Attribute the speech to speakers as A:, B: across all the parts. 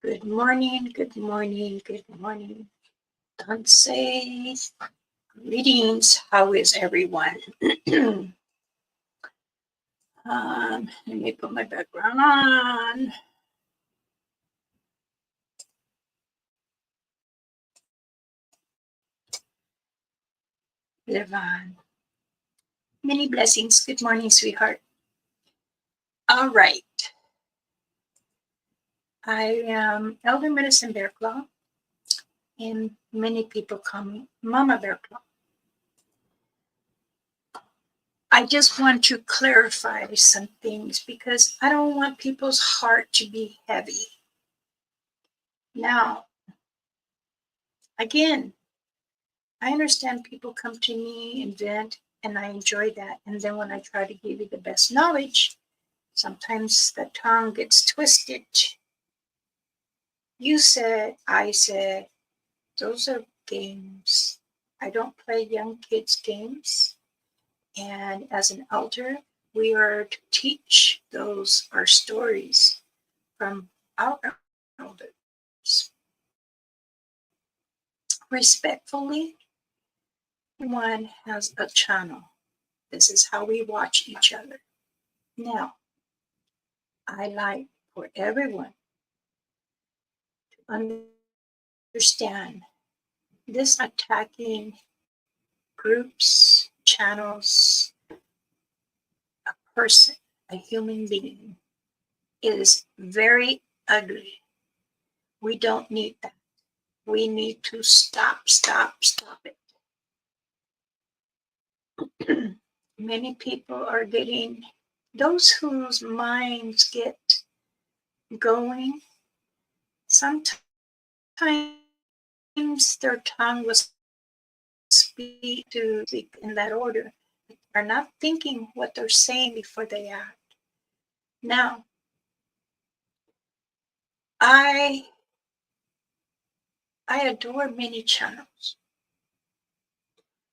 A: Good morning, good morning, good morning. Dances, greetings. How is everyone? Let me put my background on. Live on. Many blessings. Good morning, sweetheart. All right. I am Elder Medicine Bear Claw, and many people call me Mama Bear Claw. I just want to clarify some things because I don't want people's heart to be heavy. Now, again, I understand people come to me and vent, and I enjoy that. And then when I try to give you the best knowledge, sometimes the tongue gets twisted. You said, I said, those are games. I don't play young kids' games. And as an elder, we are to teach those our stories from our elders. Respectfully, everyone has a channel. This is how we watch each other. Now, I like for everyone to understand this attacking groups, channels, a person, a human being is very ugly. We don't need that. We need to stop it. Many people are getting, those whose minds get going, sometimes their tongue will speak in that order, are not thinking what they're saying before they act. Now, I adore many channels.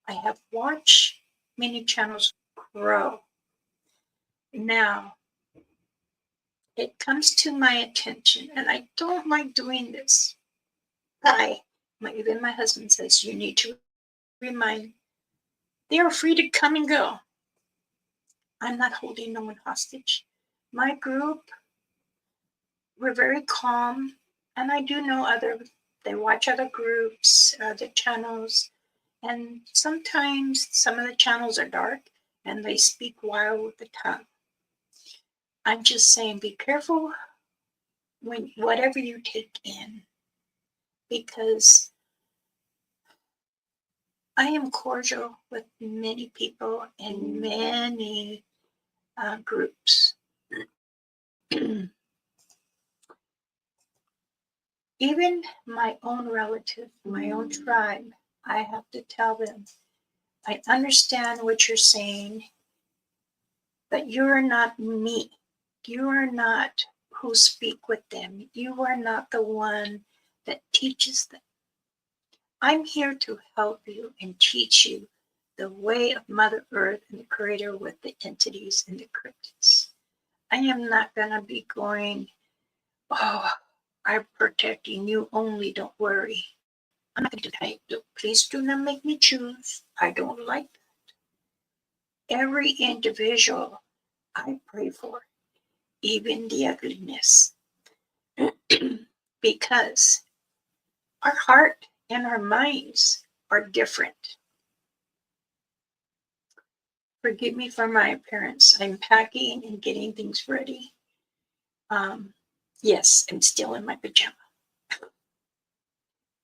A: I have watched many channels grow. Now, it comes to my attention, and I don't like doing this. Even my husband says, you need to remind, they are free to come and go. I'm not holding no one hostage. My group, we're very calm, and I do know they watch other groups, other channels, and sometimes some of the channels are dark and they speak wild with the tongue. I'm just saying, be careful when whatever you take in, because I am cordial with many people and many groups. Even my own relative, my own tribe, I have to tell them, I understand what you're saying, but you're not me. You are not who speak with them. You are not the one that teaches them. I'm here to help you and teach you the way of Mother Earth and the Creator with the entities and the cryptids. I am not going to be going, oh, I'm protecting you only, don't worry. I'm not going to do that. Please do not make me choose. I don't like that. Every individual I pray for, even the ugliness, because our heart and our minds are different. Forgive me for my appearance. I'm packing and getting things ready. Yes, I'm still in my pajama.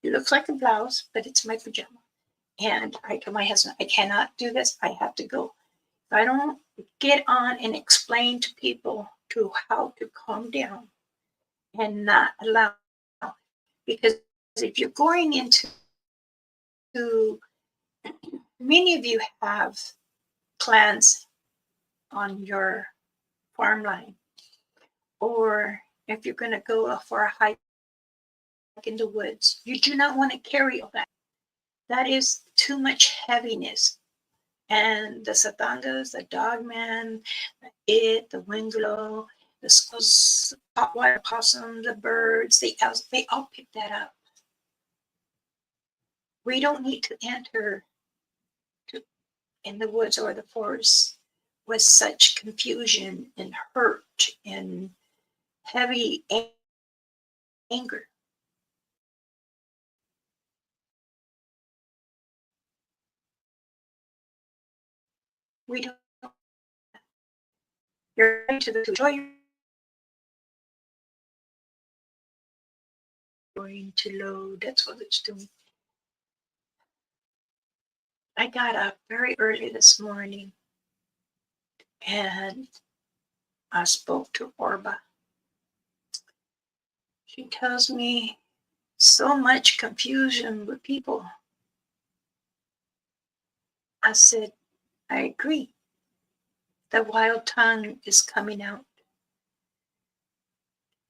A: It looks like a blouse, but it's my pajama. And I told my husband, I cannot do this. I have to go. If I don't get on and explain to people how to calm down and not allow, because if you're going into, many of you have plants on your farmland, or if you're going to go for a hike in the woods, you do not want to carry all that. That is too much heaviness. And the satangas, the dogman, the winglo, the squirrels, hot water possum, the birds, they all pick that up. We don't need to enter in the woods or the forest with such confusion and hurt and heavy anger. We don't. You're going to enjoy. Going to load. That's what it's doing. I got up very early this morning and I spoke to Orba. She tells me so much confusion with people. I said, I agree. The wild tongue is coming out.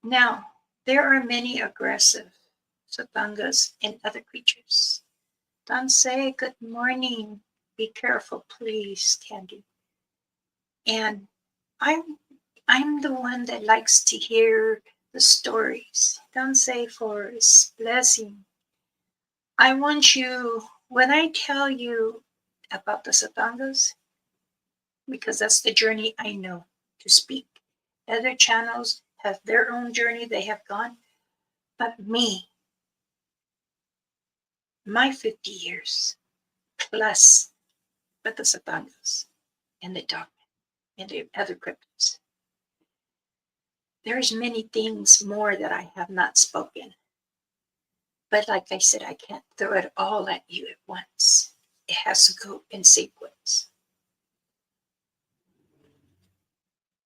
A: Now, there are many aggressive Satangas and other creatures. Don't say good morning. Be careful, please, Candy. And I'm the one that likes to hear the stories. Don't say for his blessing. I want you, when I tell you about the Satangas, because that's the journey I know to speak. Other channels have their own journey they have gone, but me, my 50 years plus with the Satangas and the dogma and the other cryptids. There's many things more that I have not spoken. But like I said, I can't throw it all at you at once. It has to go in sequence.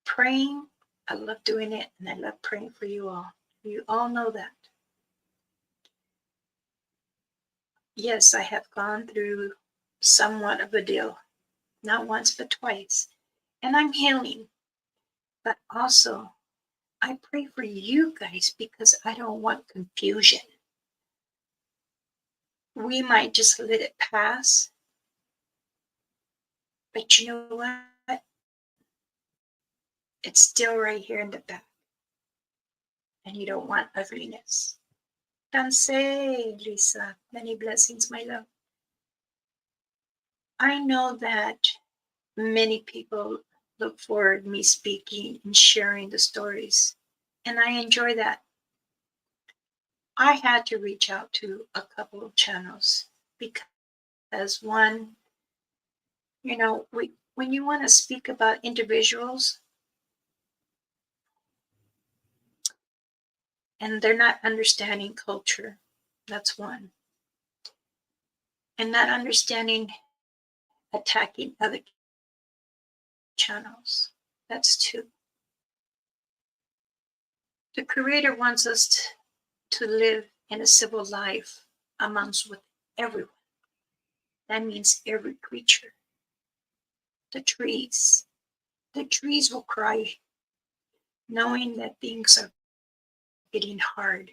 A: Praying, I love doing it, and I love praying for you all. You all know that. Yes, I have gone through somewhat of a deal, not once but twice, and I'm healing. But also, I pray for you guys because I don't want confusion. We might just let it pass, but you know what? It's still right here in the back. And you don't want ugliness. Danse, Lisa. Many blessings, my love. I know that many people look forward to me speaking and sharing the stories, and I enjoy that. I had to reach out to a couple of channels because one, when you want to speak about individuals and they're not understanding culture, that's one. And not understanding attacking other channels, that's two. The Creator wants us to live in a civil life amongst with everyone. That means every creature. The trees. The trees will cry knowing that things are getting hard.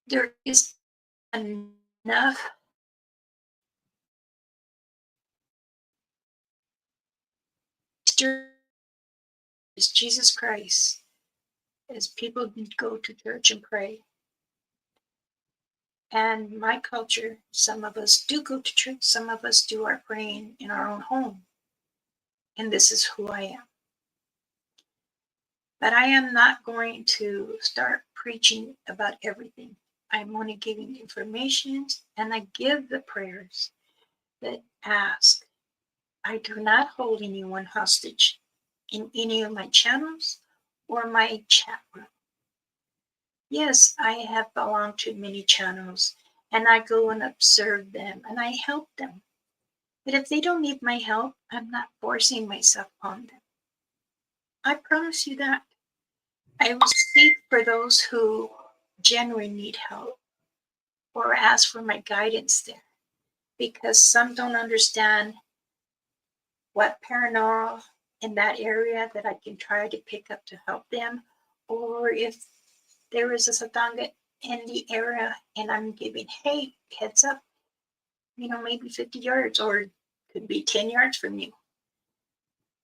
A: There is enough is Jesus Christ as people go to church and pray. And my culture, some of us do go to church, some of us do our praying in our own home. And this is who I am. But I am not going to start preaching about everything. I'm only giving information and I give the prayers that ask. I do not hold anyone hostage in any of my channels or my chat room. Yes, I have belonged to many channels and I go and observe them and I help them. But if they don't need my help, I'm not forcing myself on them. I promise you that. I will speak for those who genuinely need help or ask for my guidance there because some don't understand what paranormal in that area that I can try to pick up to help them, or if there is a Satanga in the area and I'm giving, hey, heads up, maybe 50 yards or could be 10 yards from you.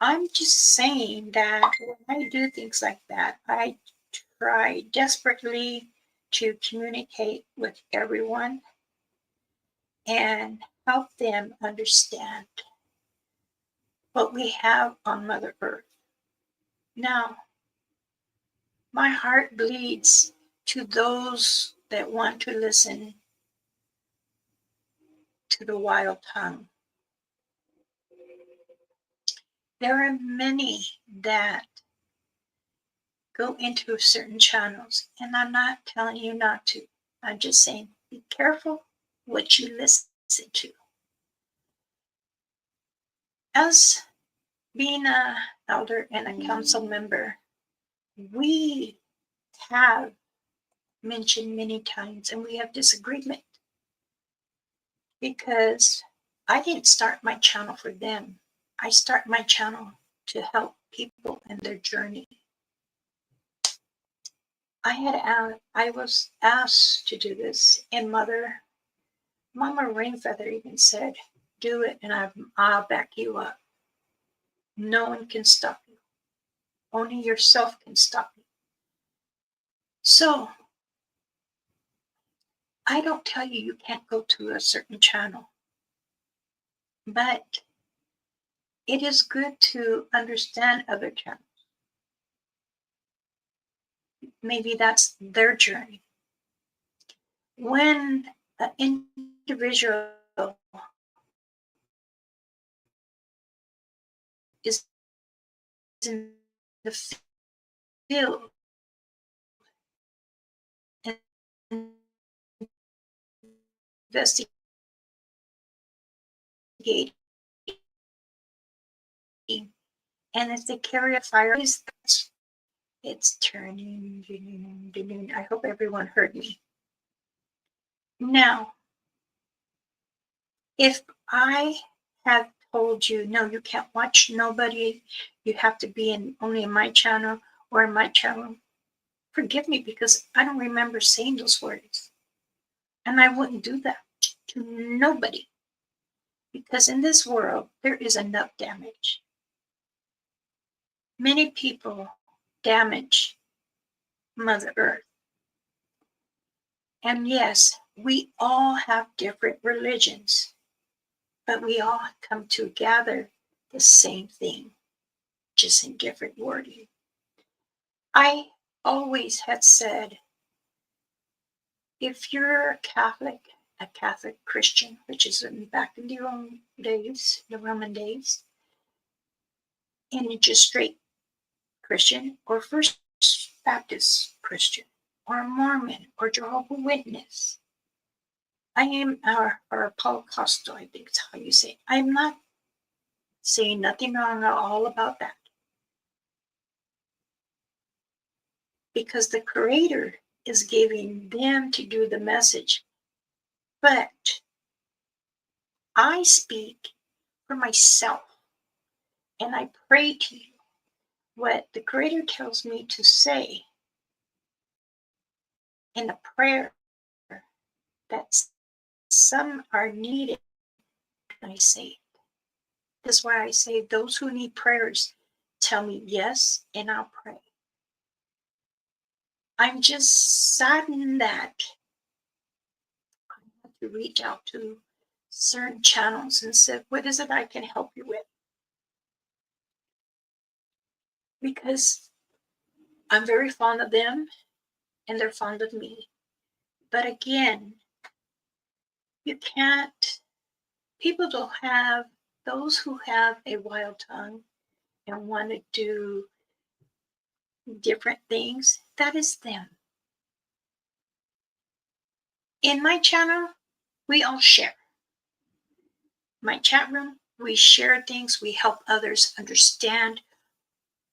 A: I'm just saying that when I do things like that, I try desperately to communicate with everyone and help them understand what we have on Mother Earth. Now, my heart bleeds to those that want to listen to the wild tongue. There are many that go into certain channels, and I'm not telling you not to. I'm just saying be careful what you listen to. As being a elder and a council member, we have mentioned many times and we have disagreement because I didn't start my channel for them. I start my channel to help people in their journey. I was asked to do this, and Mama Rainfeather even said, "Do it, and I'll back you up. No one can stop you. Only yourself can stop you." So I don't tell you you can't go to a certain channel, but it is good to understand other channels. Maybe that's their journey. When an individual is in the field and investigating, and if they carry a fire, it's turning. I hope everyone heard me. Now, if I have told you, no, you can't watch nobody, you have to be only in my channel or in my channel, forgive me because I don't remember saying those words. And I wouldn't do that to nobody because in this world, there is enough damage. Many people damage Mother Earth. And yes, we all have different religions, but we all come together the same thing, just in different wording. I always had said, if you're a Catholic Christian, which is back in the Roman days, and you're just straight Christian or First Baptist Christian or Mormon or Jehovah's Witness, I am or Pentecostal, I think is how you say it. I'm not saying nothing wrong at all about that. Because the Creator is giving them to do the message. But I speak for myself and I pray to you what the Creator tells me to say in a prayer that some are needed. I say it. That's why I say those who need prayers, tell me yes, and I'll pray. I'm just saddened that I have to reach out to certain channels and say, what is it I can help you with? Because I'm very fond of them and they're fond of me. But again, you can't, people don't have, those who have a wild tongue and want to do different things, that is them. In my channel, we all share. My chat room, we share things, we help others understand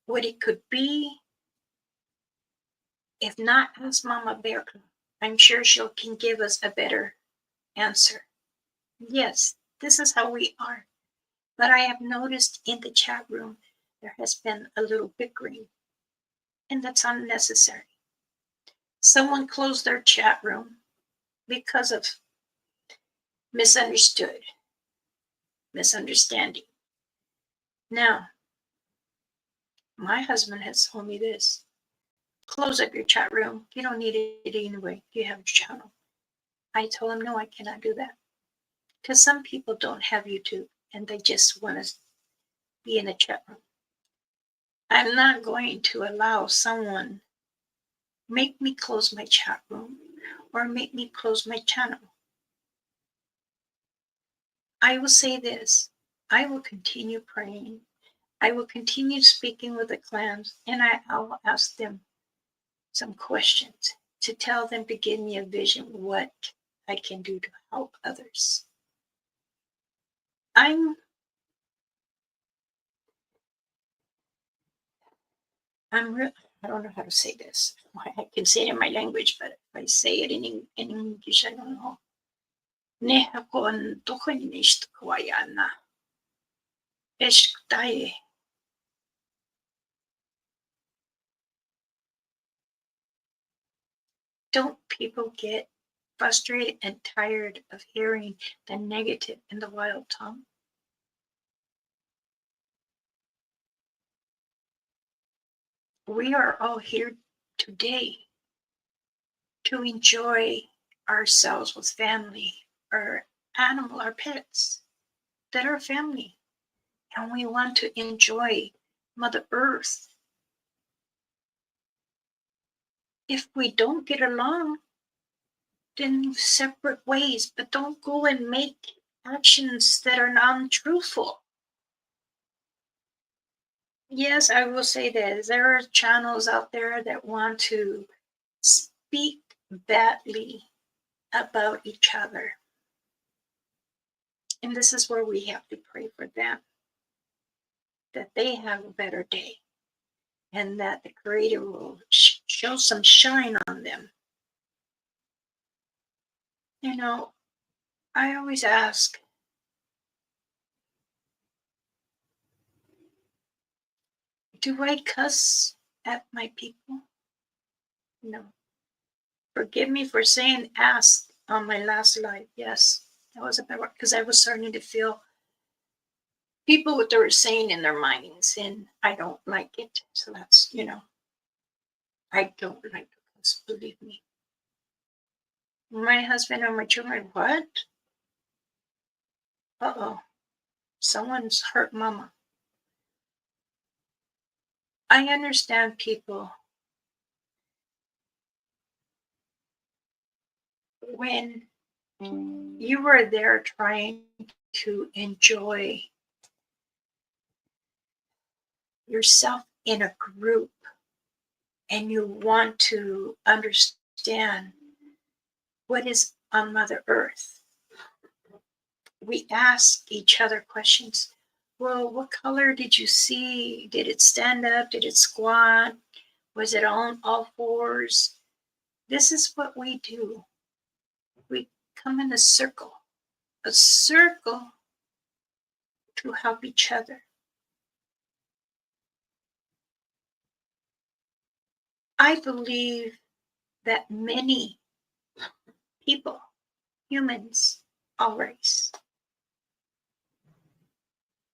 A: what it could be. If not, ask Mama Bear. I'm sure she can give us a better answer. Yes, this is how we are. But I have noticed in the chat room there has been a little bickering, and that's unnecessary. Someone closed their chat room because of misunderstanding. Now, My husband has told me this. Close up your chat room. You don't need it anyway. You have your channel. I told him, no, I cannot do that. Because some people don't have YouTube and they just want to be in the chat room. I'm not going to allow someone make me close my chat room or make me close my channel. I will say this. I will continue praying. I will continue speaking with the clans, and I will ask them some questions to tell them to give me a vision what I can do to help others. I don't know how to say this. I can say it in my language, but if I say it in English, I don't know. Don't people get frustrated and tired of hearing the negative in the wild tongue? We are all here today to enjoy ourselves with family, our animal, our pets that are family. And we want to enjoy Mother Earth. If we don't get along, then separate ways, but don't go and make actions that are untruthful. Yes, I will say this. There are channels out there that want to speak badly about each other. And this is where we have to pray for them, that they have a better day and that the Creator will show some shine on them. You know, I always ask, do I cuss at my people? No. Forgive me for saying ask on my last live. Yes, that was about because I was starting to feel people what they were saying in their minds, and I don't like it. So that's, I don't like to cuss, believe me. My husband and my children, what? Uh-oh, someone's hurt mama. I understand people when you were there trying to enjoy yourself in a group and you want to understand what is on Mother Earth. We ask each other questions. Well, what color did you see? Did it stand up? Did it squat? Was it on all fours? This is what we do. We come in a circle to help each other. I believe that many people, humans, all race,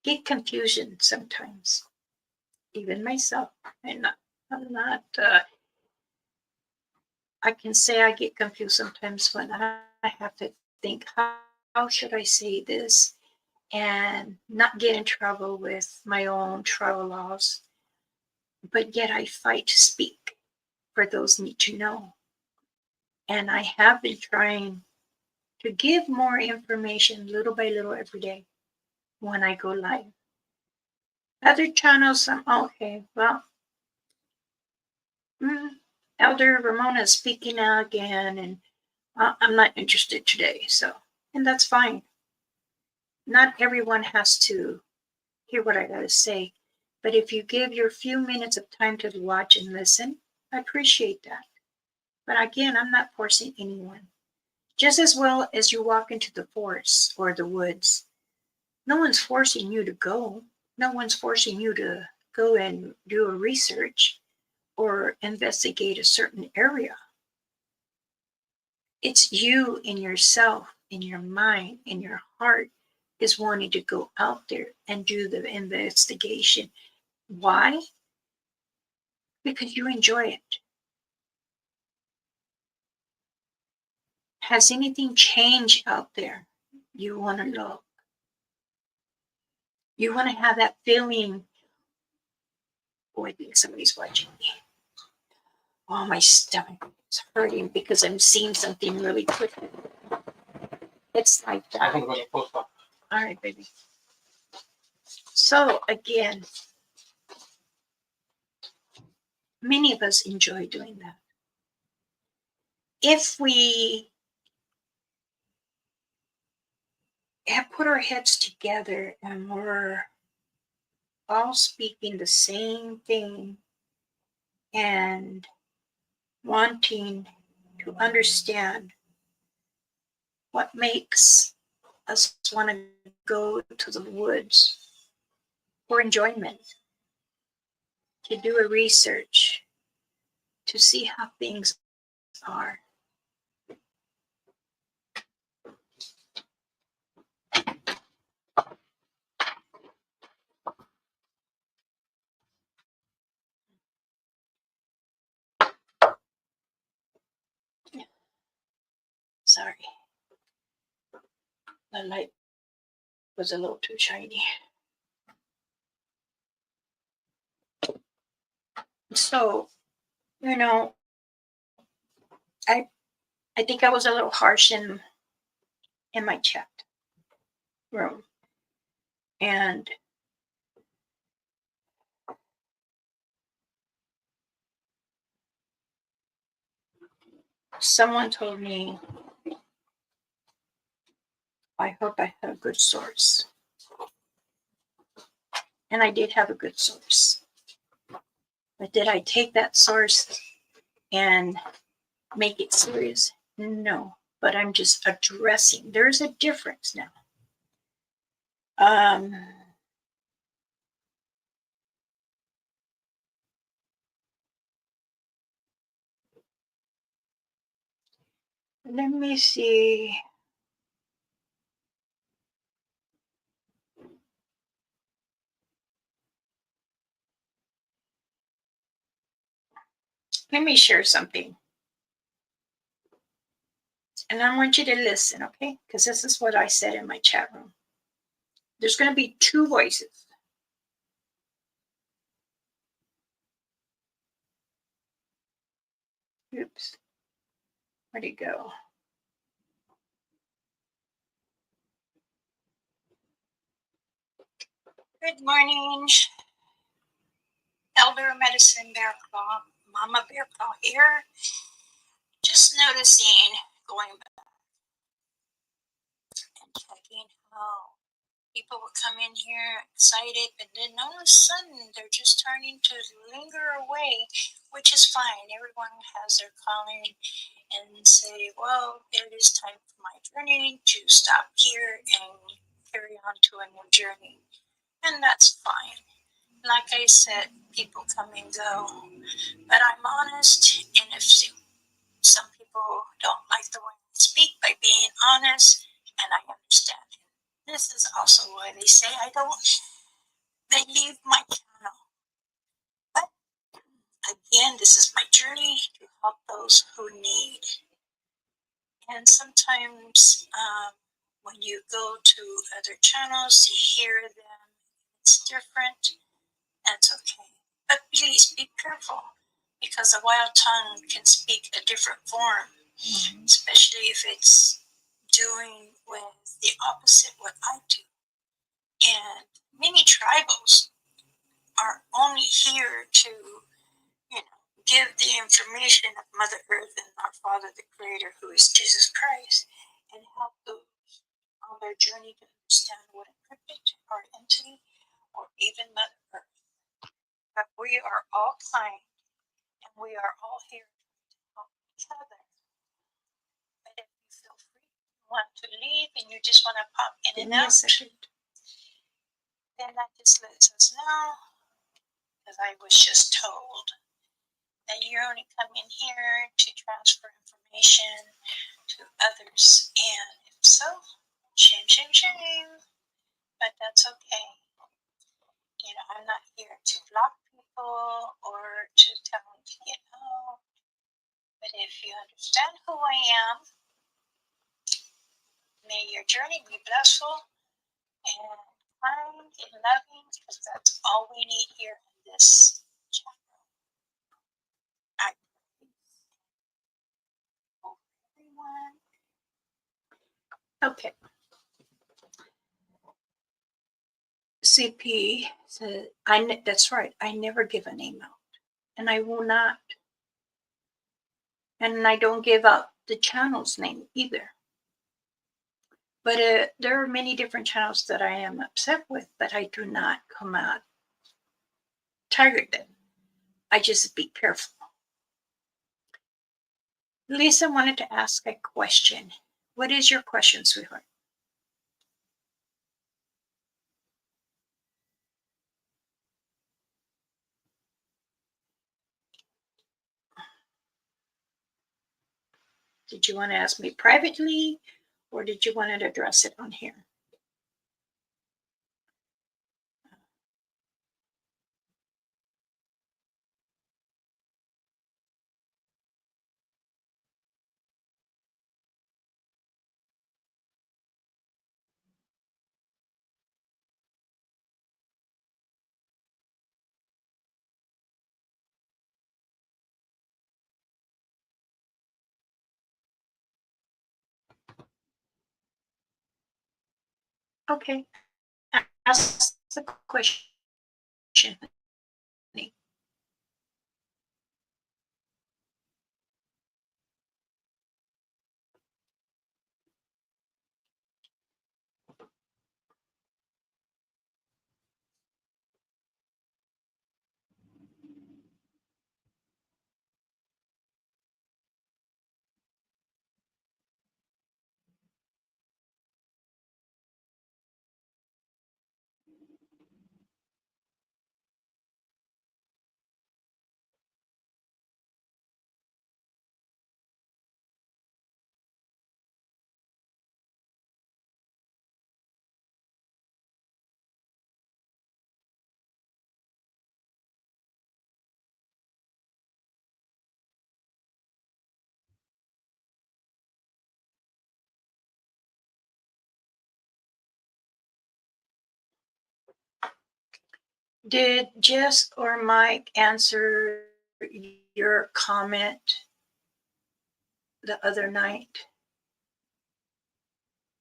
A: get confusion sometimes. Even myself. I'm not I can say I get confused sometimes when I have to think, how should I say this and not get in trouble with my own travel laws, but yet I fight to speak for those who need to know. And I have been trying to give more information little by little every day when I go live. Other channels, I'm okay. Well, Elder Ramona is speaking now again, and I'm not interested today. So, and that's fine. Not everyone has to hear what I got to say, but if you give your few minutes of time to watch and listen, I appreciate that. But again, I'm not forcing anyone. Just as well as you walk into the forest or the woods, no one's forcing you to go. No one's forcing you to go and do a research or investigate a certain area. It's you in yourself, in your mind, in your heart is wanting to go out there and do the investigation. Why? because you enjoy it. Has anything changed out there? You want to look. You want to have that feeling. Oh, I think somebody's watching me. Oh, my stomach is hurting because I'm seeing something really quick. It's like that. All right, baby. So again, many of us enjoy doing that. If we have put our heads together and we're all speaking the same thing and wanting to understand what makes us want to go to the woods for enjoyment, to do a research, to see how things are. Sorry, the light was a little too shiny. So, you know, I I think I was a little harsh in my chat room. And someone told me, I hope I have a good source. And I did have a good source. But did I take that source and make it serious? No. But I'm just addressing. There's a difference now. Let me see. Let me share something. And I want you to listen, okay? Because this is what I said in my chat room. There's going to be two voices. Oops. Where'd it go? Good morning. Elder Medicine Bear Claw, Mama Bear Claw here. Just noticing, going back and checking how people would come in here excited, but then all of a sudden they're just starting to linger away, which is fine. Everyone has their calling and say, well, it is time for my journey to stop here and carry on to a new journey. And that's fine. Like I said, people come and go, but I'm honest, and if some people don't like the way I speak by being honest, and I understand. This is also why they say they leave my channel. But again, this is my journey to help those who need. And sometimes when you go to other channels, you hear them, it's different, that's okay. But please be careful, because a wild tongue can speak a different form, especially if it's doing with the opposite what I do. And many tribals are only here to, give the information of Mother Earth and our Father, the Creator, who is Jesus Christ, and help those on their journey to understand what a cryptid or entity or even Mother Earth. But we are all kind, and we are all here to help each other. But if you feel free, you want to leave, and you just want to pop in and out, then that just lets us know, because I was just told that you only come in here to transfer information to others. And if so, shame, shame, shame. But that's okay. I'm not here to block people people or to tell them to get out. But if you understand who I am, may your journey be blissful and kind and loving, because that's all we need here in this channel. I pray for everyone. Okay. CP said, that's right. I never give a name out, and I will not. And I don't give out the channel's name either. But there are many different channels that I am upset with, but I do not come out target them. I just be careful. Lisa wanted to ask a question. What is your question, sweetheart? Did you want to ask me privately, or did you want to address it on here? Okay. Ask the question. Did Jess or Mike answer your comment the other night?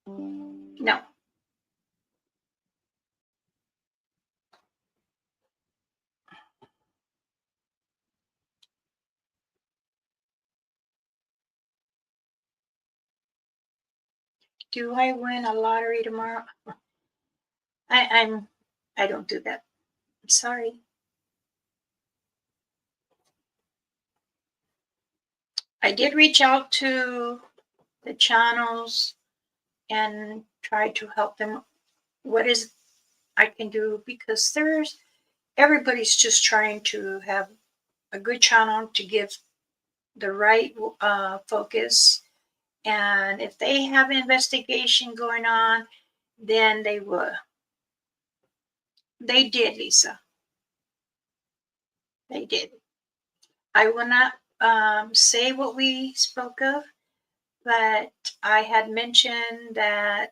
A: No. Do I win a lottery tomorrow? I don't do that. I'm sorry. I did reach out to the channels and try to help them. What is I can do, because everybody's just trying to have a good channel to give the right focus. And if they have investigation going on, then they will. They did, Lisa. They did. I will not say what we spoke of, but I had mentioned that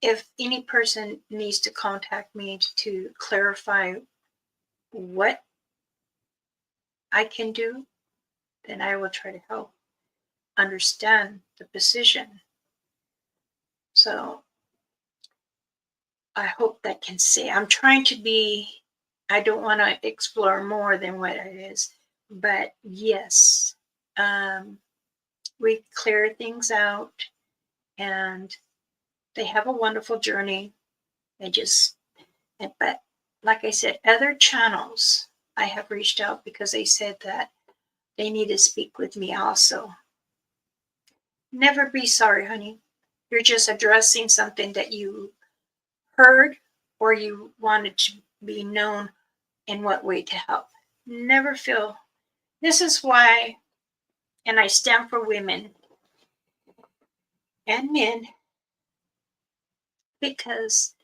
A: if any person needs to contact me to clarify what I can do, then I will try to help understand the position. So I hope that can say, I'm trying to be, I don't want to explore more than what it is, but yes, we clear things out and they have a wonderful journey. But like I said, other channels I have reached out because they said that they need to speak with me also. Never be sorry, honey. You're just addressing something that you heard or you wanted to be known in what way to help. Never feel. This is why, and I stand for women and men, because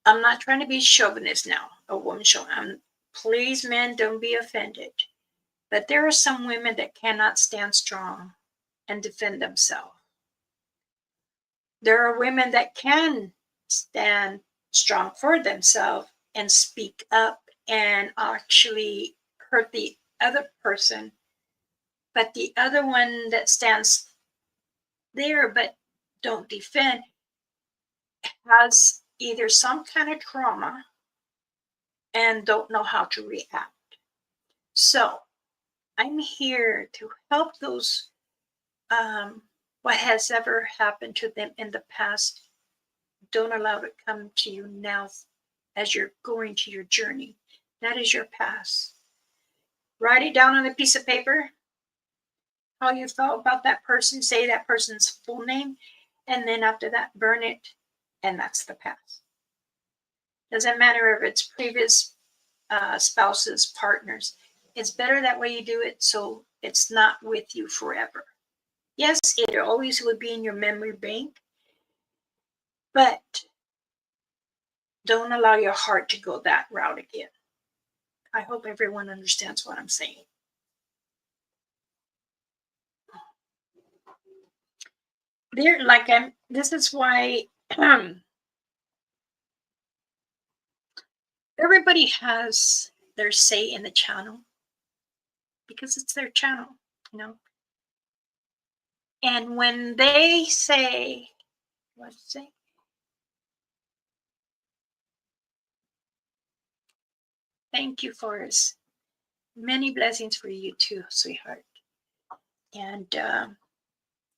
A: I'm not trying to be chauvinist now, a woman chauvinist. Please, men, don't be offended. But there are some women that cannot stand strong and defend themselves. There are women that can stand strong for themselves and speak up and actually hurt the other person. But the other one that stands there but don't defend has either some kind of trauma and don't know how to react. So I'm here to help those what has ever happened to them in the past. Don't allow it to come to you now as you're going to your journey. That is your past. Write it down on a piece of paper, how you felt about that person, say that person's full name, and then after that, burn it, and that's the past. Doesn't matter if it's previous spouses, partners. It's better that way you do it so it's not with you forever. Yes, it always would be in your memory bank, but don't allow your heart to go that route again. I hope everyone understands what I'm saying. This is why everybody has their say in the channel because it's their channel, you know. And when they say, let's say, thank you, Forrest. Many blessings for you too, sweetheart. And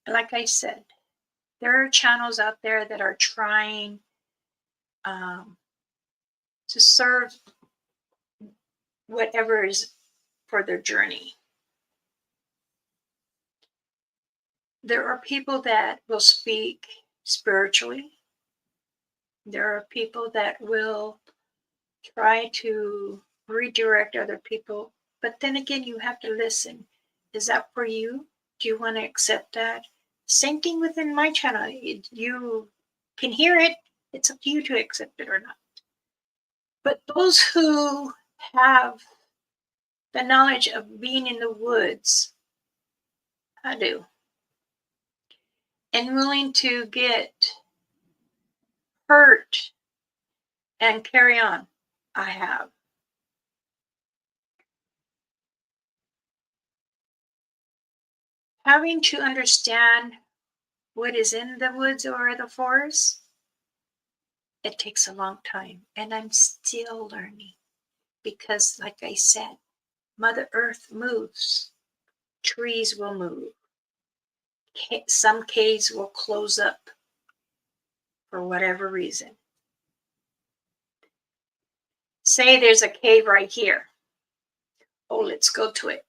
A: like I said, there are channels out there that are trying to serve whatever is for their journey. There are people that will speak spiritually. There are people that will try to redirect other people. But then again, you have to listen. Is that for you? Do you want to accept that? Same thing within my channel. You can hear it. It's up to you to accept it or not. But those who have the knowledge of being in the woods, I do, and willing to get hurt and carry on, I have. Having to understand what is in the woods or the forest, it takes a long time, and I'm still learning because, like I said, Mother Earth moves, trees will move, some caves will close up for whatever reason. Say there's a cave right here. Oh, let's go to it.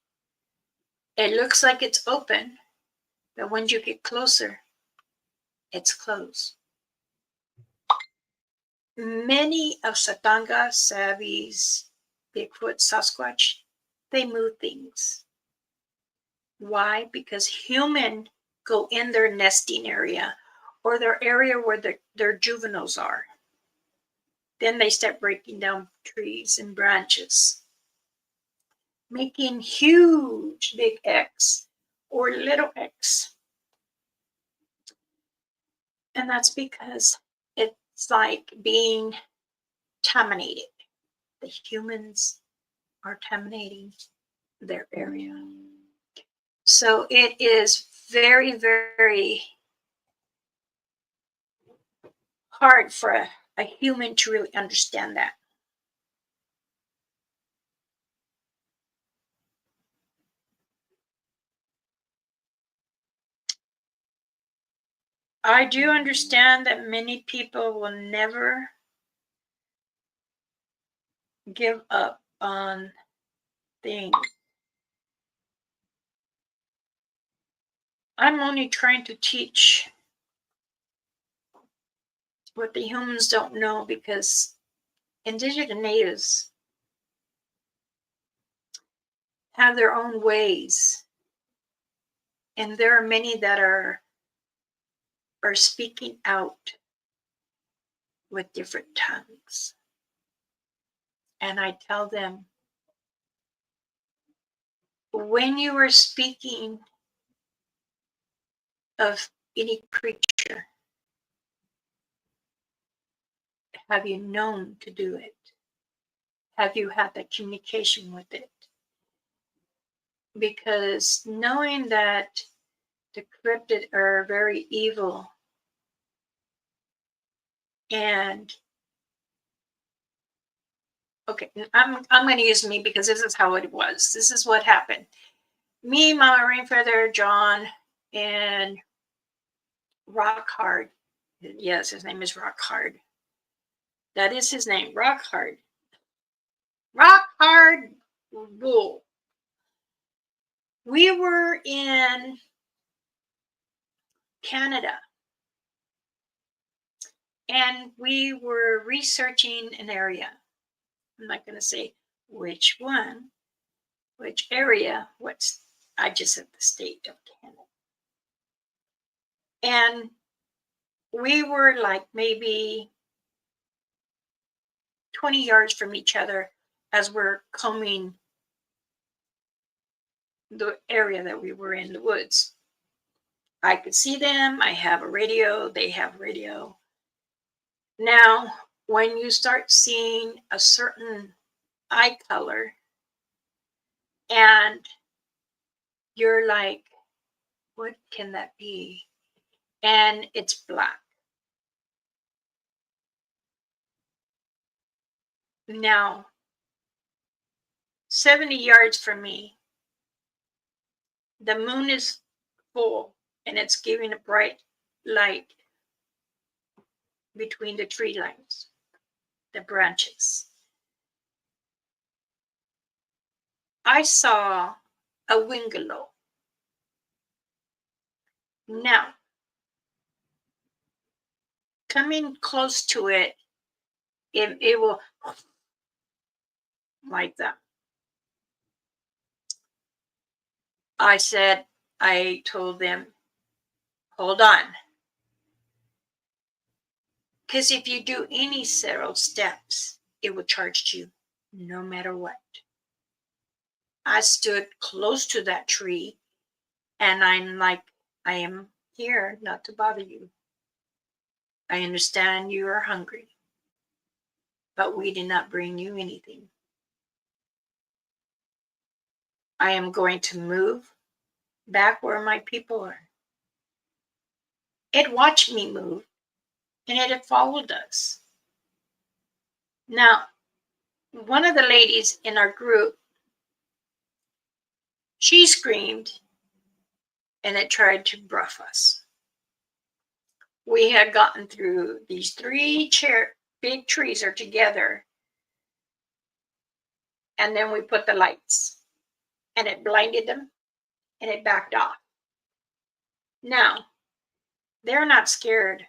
A: It looks like it's open, but when you get closer, it's closed. Many of Satanga, Savis, Bigfoot, Sasquatch, they move things. Why? Because humans go in their nesting area or their area where their juveniles are. Then they start breaking down trees and branches, making huge big X or little X. And that's because it's like being contaminated. The humans are contaminating their area. So it is very, very hard for a human to really understand that. I do understand that many people will never give up on things. I'm only trying to teach what the humans don't know because indigenous natives have their own ways. And there are many that are speaking out with different tongues. And I tell them, when you are speaking of any creature, have you known to do it? Have you had that communication with it? Because knowing that the cryptid are very evil, and okay, I'm going to use me because this is how it was. This is what happened. Me, Mama Rainfeather, John, and Rock Hard. Yes, his name is Rock Hard. That is his name, Rock Hard. Rock Hard Bull. We were in Canada, and we were researching an area. I'm not going to say which one, which area, I just said the state of Canada. And we were like maybe 20 yards from each other as we're combing the area that we were in, the woods. I could see them. I have a radio. They have radio. Now, when you start seeing a certain eye color and you're like, what can that be? And it's black. Now, 70 yards from me, the moon is full and it's giving a bright light between the tree lines, the branches. I saw a wingalow. Now, coming close to it, it will like that. I told them, hold on. Because if you do any several steps, it will charge you no matter what. I stood close to that tree and I'm like, I am here not to bother you. I understand you are hungry, but we did not bring you anything. I am going to move back where my people are. It watched me move and it had followed us. Now, one of the ladies in our group, she screamed and it tried to bruff us. We had gotten through these three big trees are together, and then we put the lights and it blinded them and it backed off. Now, they're not scared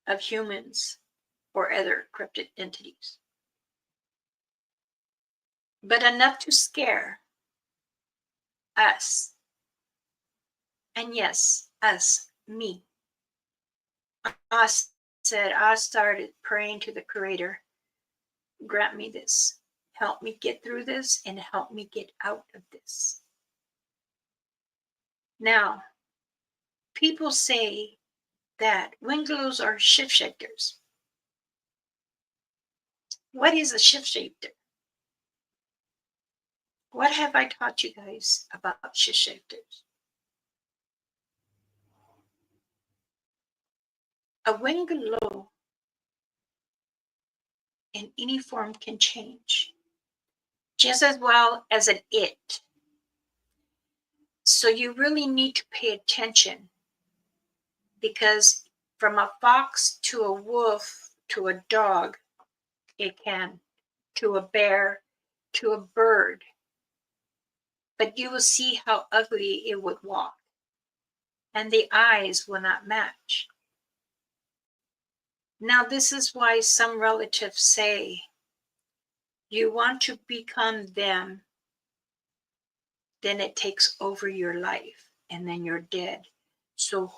A: of humans or other cryptid entities, but enough to scare us. And yes, us, me. I started praying to the Creator, grant me this. Help me get through this and help me get out of this. Now, people say that wingalows are shapeshifters. What is a shapeshifter? What have I taught you guys about shapeshifters? A wingalow in any form can change, just as well as an it. So you really need to pay attention, because from a fox to a wolf to a dog, it can, to a bear, to a bird. But you will see how ugly it would walk, and the eyes will not match. Now, this is why some relatives say, you want to become them, then it takes over your life, and then you're dead. So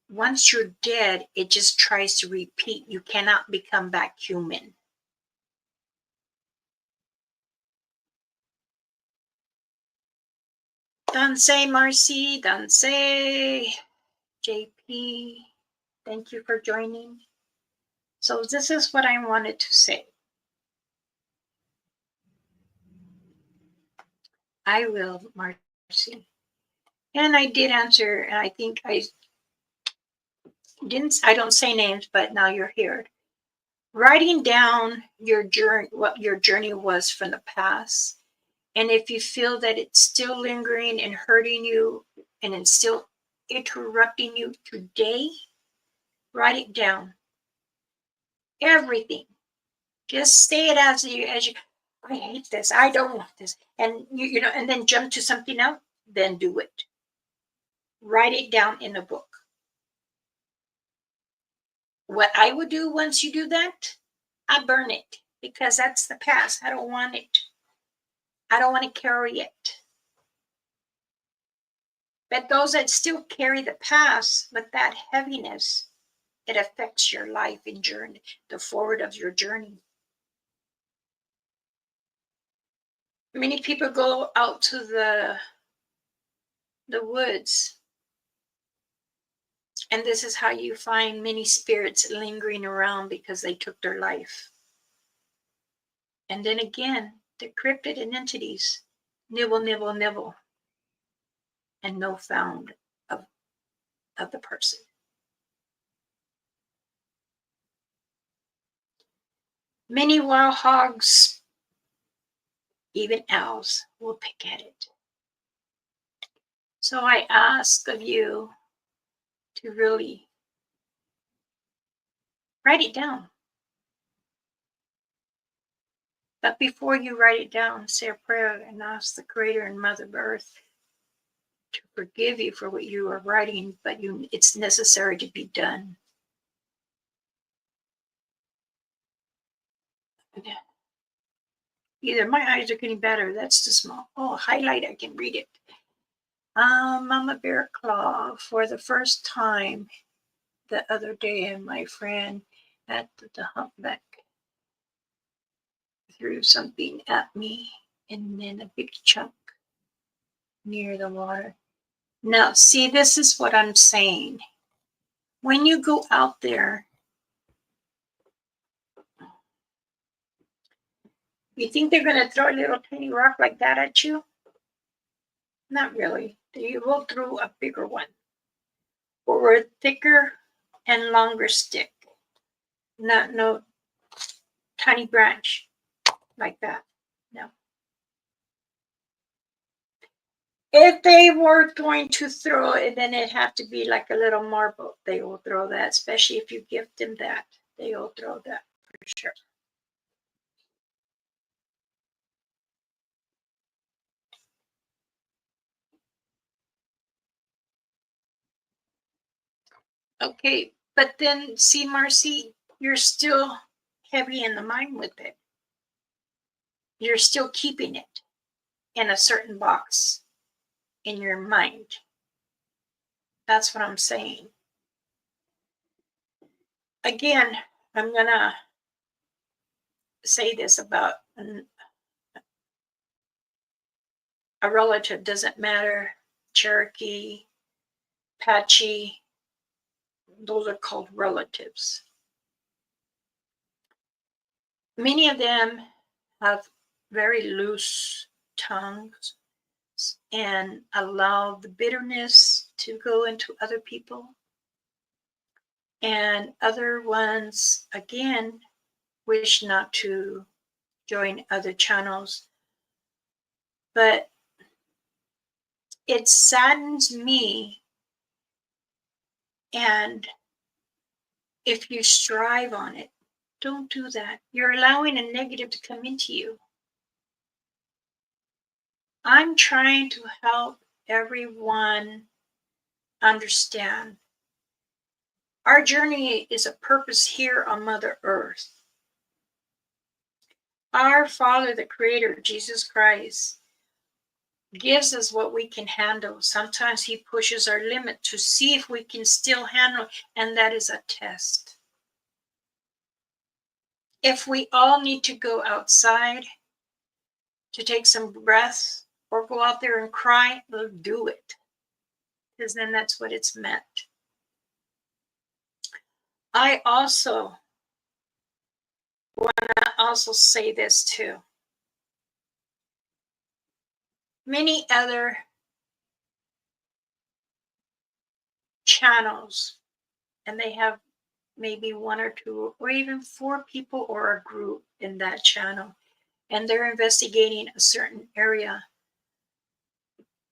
A: once you're dead, it just tries to repeat. You cannot become back human. Danse Marcy, Danse JP, thank you for joining. So this is what I wanted to say. I will, Marcy. And I did answer, and I think I don't say names, but now you're here. Writing down your journey, what your journey was from the past. And if you feel that it's still lingering and hurting you and it's still interrupting you today, write it down. Everything. Just say it as you, I hate this, I don't want this. And you know, and then jump to something else, then do it. Write it down in a book. What I would do once you do that, I burn it because that's the past. I don't want it. I don't want to carry it. But those that still carry the past with that heaviness, it affects your life and journey, the forward of your journey. Many people go out to the woods, and this is how you find many spirits lingering around because they took their life. And then again, the cryptid and entities nibble, nibble, nibble, and no found of the person. Many wild hogs, even owls, will pick at it. So I ask of you to really write it down. But before you write it down, say a prayer and ask the Creator and Mother Earth to forgive you for what you are writing, but it's necessary to be done. Either my eyes are getting better, that's too small. Oh, highlight, I can read it. Mama Bear Claw, for the first time the other day, and my friend at the humpback threw something at me, and then a big chunk near the water. Now, see, this is what I'm saying. When you go out there, you think they're going to throw a little tiny rock like that at you? Not really. They will throw a bigger one or a thicker and longer stick. Not no tiny branch like that. No. If they were going to throw it, then it'd have to be like a little marble. They will throw that, especially if you gift them that. They will throw that for sure. Okay, but then see, Marcy, you're still heavy in the mind with it. You're still keeping it in a certain box in your mind. That's what I'm saying. Again, I'm going to say this about a relative, doesn't matter, Cherokee, Apache, those are called relatives. Many of them have very loose tongues and allow the bitterness to go into other people. And other ones, again, wish not to join other channels. But it saddens me. And if you strive on it, don't do that. You're allowing a negative to come into you. I'm trying to help everyone understand our journey is a purpose here on Mother Earth. Our Father, the Creator, Jesus Christ, gives us what we can handle. Sometimes he pushes our limit to see if we can still handle, and that is a test. If we all need to go outside to take some breaths or go out there and cry, we'll do it, because then that's what it's meant. I also want to say this too. Many other channels, and they have maybe 1 or 2 or even 4 people or a group in that channel, and they're investigating a certain area.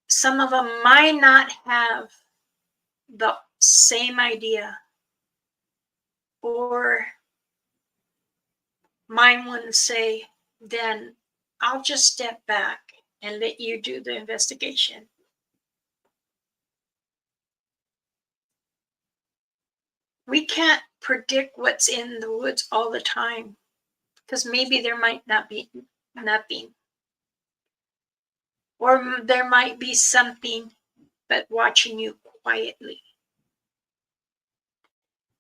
A: Some of them might not have the same idea, or might want to say, then I'll just step back and let you do the investigation. We can't predict what's in the woods all the time, because maybe there might not be nothing, or there might be something, but watching you quietly.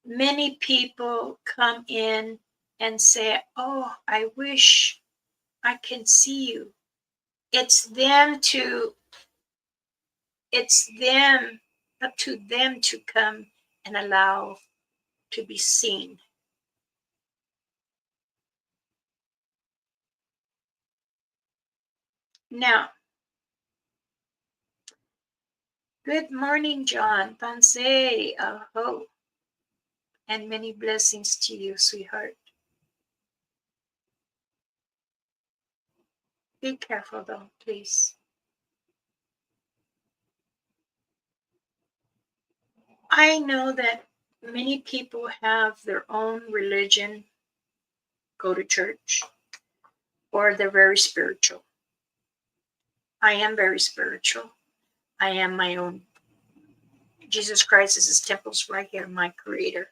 A: Many people come in and say, oh, I wish I can see you. It's up to them to come and allow to be seen. Now, good morning, John. Pansay, aho. And many blessings to you, sweetheart. Be careful though, please. I know that many people have their own religion, go to church, or they're very spiritual. I am very spiritual. I am my own. Jesus Christ is his temples right here, my creator.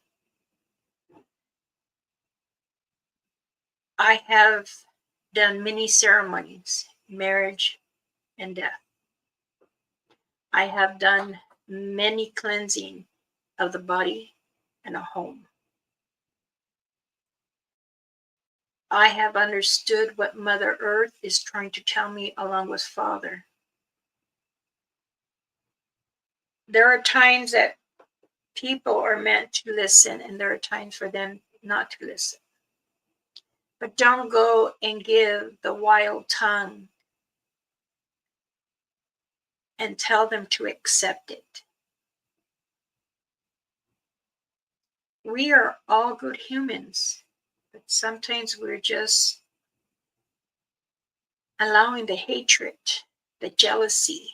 A: I have done many ceremonies, marriage and death. I have done many cleansing of the body and a home. I have understood what Mother Earth is trying to tell me along with Father. There are times that people are meant to listen, and there are times for them not to listen. But don't go and give the wild tongue and tell them to accept it. We are all good humans, but sometimes we're just allowing the hatred, the jealousy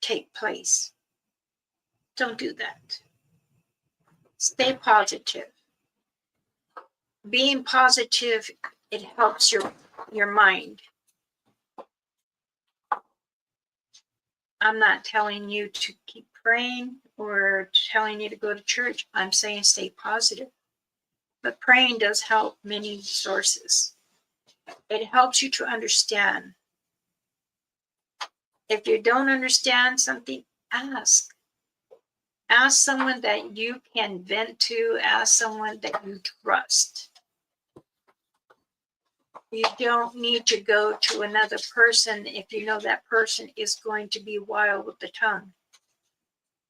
A: take place. Don't do that. Stay positive. Being positive, it helps your mind. I'm not telling you to keep praying or telling you to go to church. I'm saying stay positive. But praying does help many sources. It helps you to understand. If you don't understand something, ask. Ask someone that you can vent to. Ask someone that you trust. You don't need to go to another person if you know that person is going to be wild with the tongue.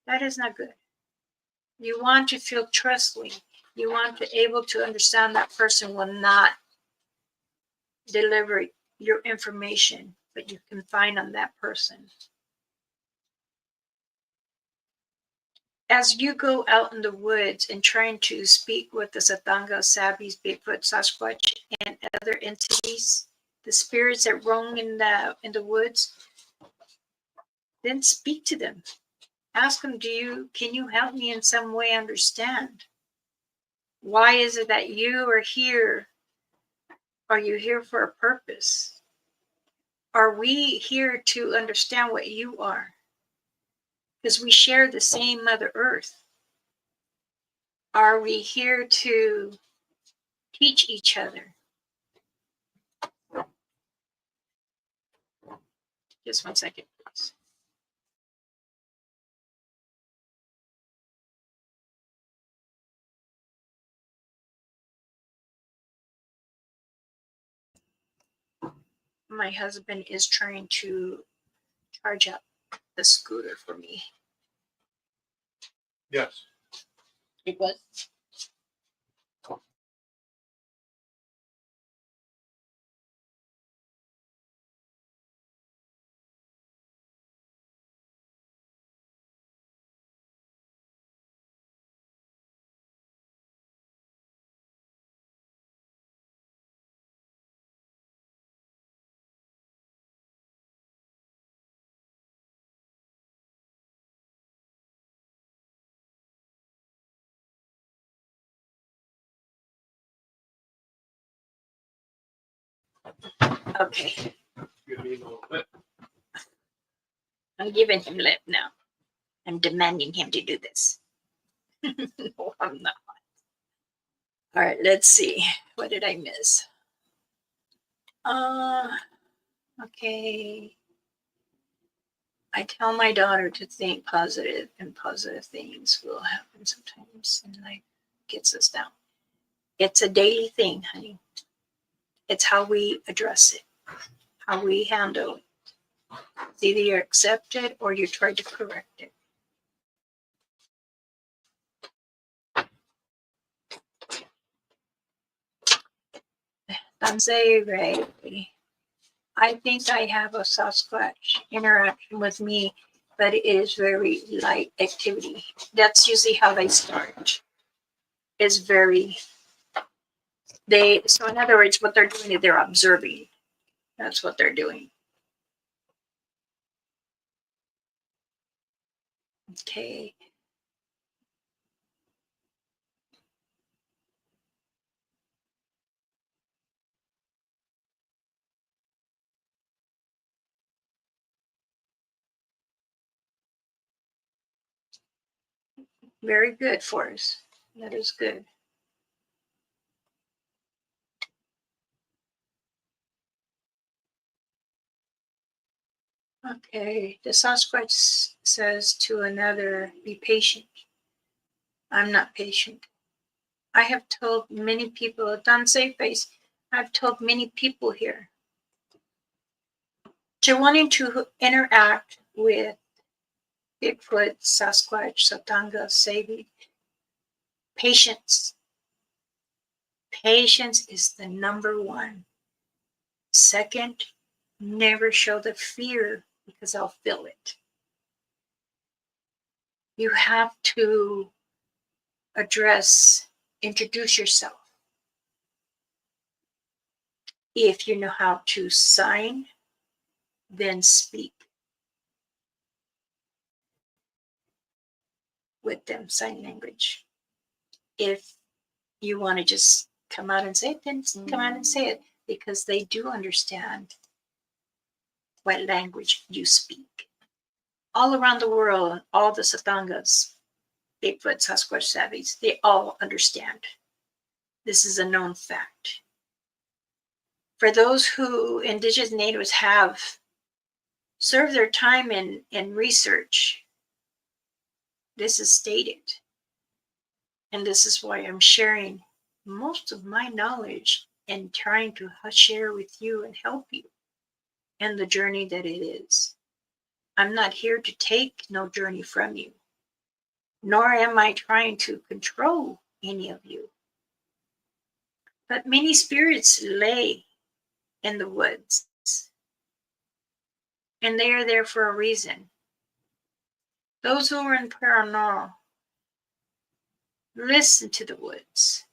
A: That is not good. You want to feel trustworthy. You want to be able to understand that person will not deliver your information, but you can find on that person. As you go out in the woods and trying to speak with the Satanga, Sabis, Bigfoot, Sasquatch, and other entities, the spirits that roam in the woods, then speak to them. Ask them, can you help me in some way understand? Why is it that you are here? Are you here for a purpose? Are we here to understand what you are? Because we share the same Mother Earth. Are we here to teach each other? Just 1 second, please. My husband is trying to charge up the scooter for me.
B: Yes.
A: It was. Okay,
B: Give me a little bit.
A: I'm giving him lip now. I'm demanding him to do this. No, I'm not. All right, let's see. What did I miss? Okay. I tell my daughter to think positive, and positive things will happen sometimes in life. Gets us down. It's a daily thing, honey. It's how we address it, how we handle it. It's either you accept it or you try to correct it. Say Ray. I think I have a Sasquatch interaction with me, but it is very light activity. That's usually how they start. Is very so in other words, what they're doing is they're observing. That's what they're doing. Okay. Very good, Forrest. That is good. Okay. The Sasquatch says to another, be patient. I'm not patient. I have told many people, don't say face, I've told many people here. To wanting to interact with Bigfoot, Sasquatch, Satanga, Sabi, patience. Patience is the number one. Second, never show the fear because I'll feel it. You have to introduce yourself. If you know how to sign, then speak with them, sign language. If you want to just come out and say it, then come out and say it, because they do understand what language you speak. All around the world, all the Satangas, Bigfoot, Sasquatch, Savis, they all understand. This is a known fact. For those who indigenous natives have served their time in research, this is stated. And this is why I'm sharing most of my knowledge and trying to share with you and help you in the journey that it is. I'm not here to take no journey from you, nor am I trying to control any of you. But many spirits lay in the woods, and they are there for a reason. Those who are in paranormal, listen to the woods.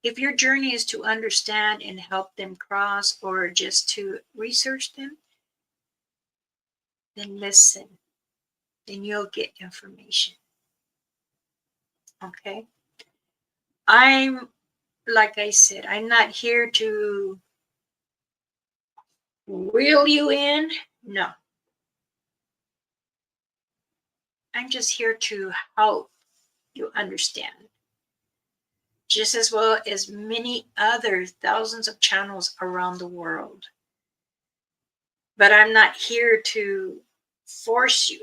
A: If your journey is to understand and help them cross or just to research them, then listen. Then you'll get information. Okay? Like I said, I'm not here to reel you in. No. I'm just here to help you understand. Just as well as many other thousands of channels around the world. But I'm not here to force you.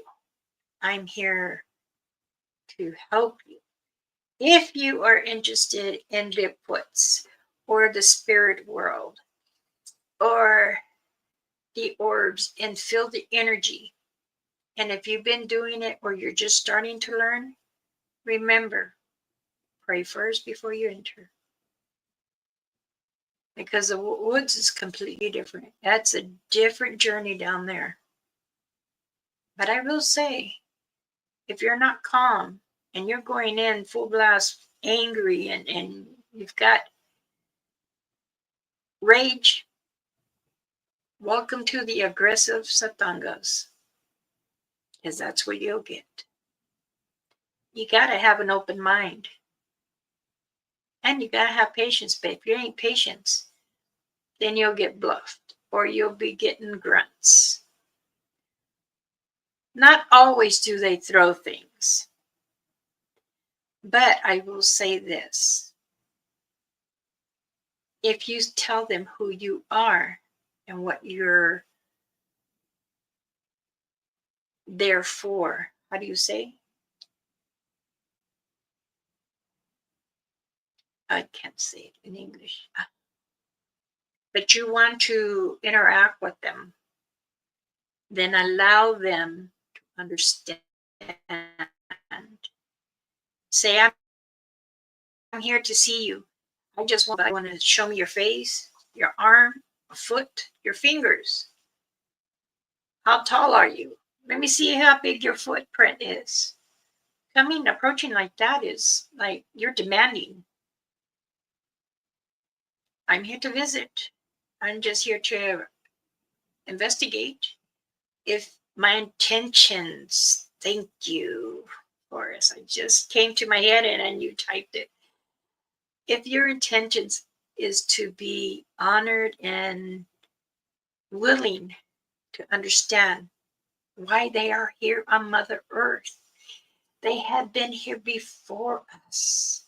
A: I'm here to help you. If you are interested in Bigfoots or the spirit world or the orbs and feel the energy, and if you've been doing it or you're just starting to learn, remember, pray first before you enter. Because the woods is completely different. That's a different journey down there. But I will say, if you're not calm and you're going in full blast angry and you've got rage, welcome to the aggressive satangas, because that's what you'll get. You got to have an open mind. And you got to have patience, but if you ain't patient, then you'll get bluffed or you'll be getting grunts. Not always do they throw things. But I will say this. If you tell them who you are and what you're there for, how do you say? I can't say it in English. But you want to interact with them, then allow them to understand. Say, I'm here to see you. I want to show me your face, your arm, a foot, your fingers. How tall are you? Let me see how big your footprint is. Approaching like that is like you're demanding. I'm here to visit. I'm just here to investigate. If my intentions, thank you, Forrest. I just came to my head and you typed it. If your intentions is to be honored and willing to understand why they are here on Mother Earth, they have been here before us.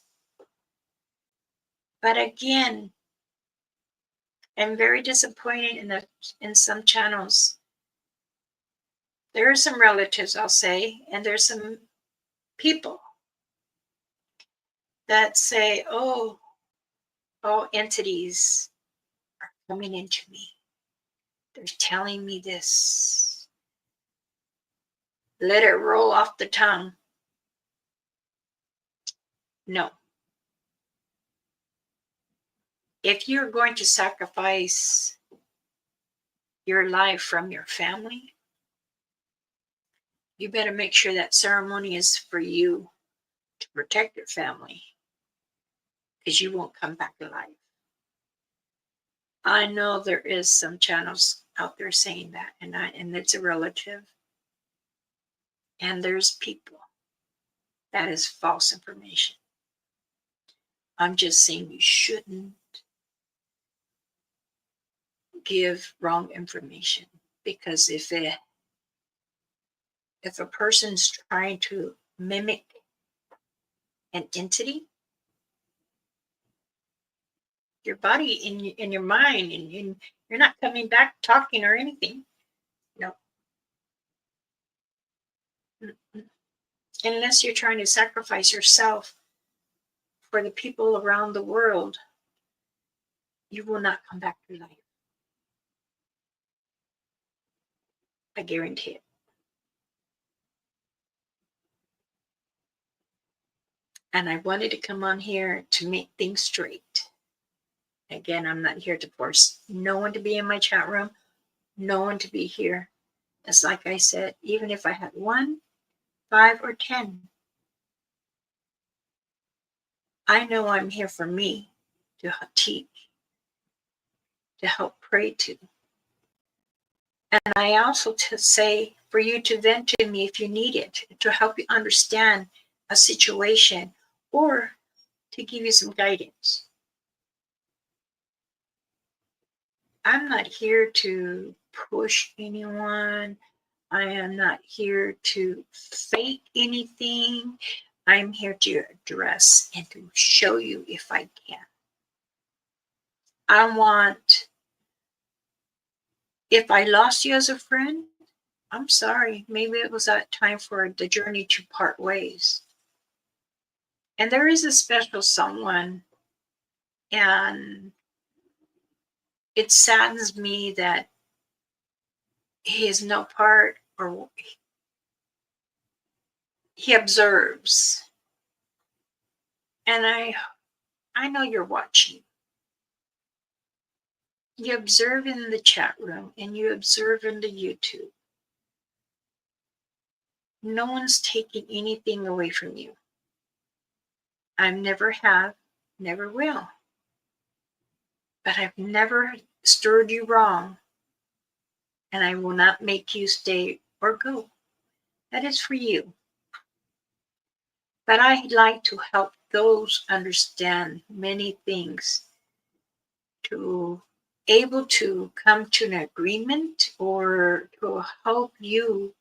A: But again, I'm very disappointed in some channels. There are some relatives, I'll say, and there's some people that say, oh, entities are coming into me. They're telling me this. Let it roll off the tongue. No. If you're going to sacrifice your life from your family, you better make sure that ceremony is for you to protect your family, because you won't come back alive. I know there is some channels out there saying that, and it's a relative. And there's people. That is false information. I'm just saying you shouldn't give wrong information, because if a person's trying to mimic an entity, your body in your mind, and you're not coming back talking or anything. No. Unless you're trying to sacrifice yourself for the people around the world, you will not come back to life. I guarantee it. And I wanted to come on here to make things straight. Again, I'm not here to force no one to be in my chat room, no one to be here. It's like I said, even if I had 1, 5, or 10, I know I'm here for me to teach, to help pray to. And I also to say for you to vent to me if you need it, to help you understand a situation or to give you some guidance. I'm not here to push anyone. I am not here to fake anything. I'm here to address and to show you if I can. I want If I lost you as a friend, I'm sorry. Maybe it was that time for the journey to part ways. And there is a special someone, and it saddens me that he is no part, or he observes. And I know you're watching. You observe in the chat room and you observe in the YouTube. No one's taking anything away from you. I never have, never will. But I've never stirred you wrong, and I will not make you stay or go. That is for you. But I like to help those understand many things, to able to come to an agreement or to help you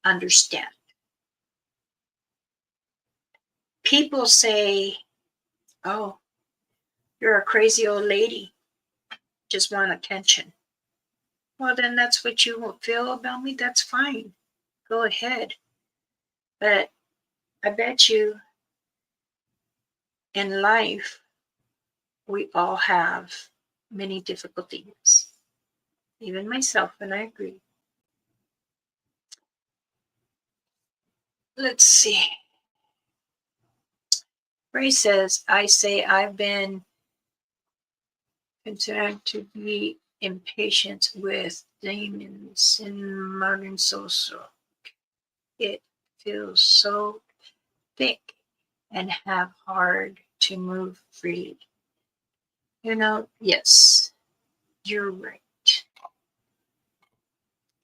A: understand. People say, oh, you're a crazy old lady, just want attention. Well, then that's what you feel about me. That's fine. Go ahead. But I bet you in life, we all have many difficulties, even myself, and I agree. Let's see. Ray says, I say I've been considered to be impatient with demons in modern social. It feels so thick and have hard to move freely. You know, yes, you're right.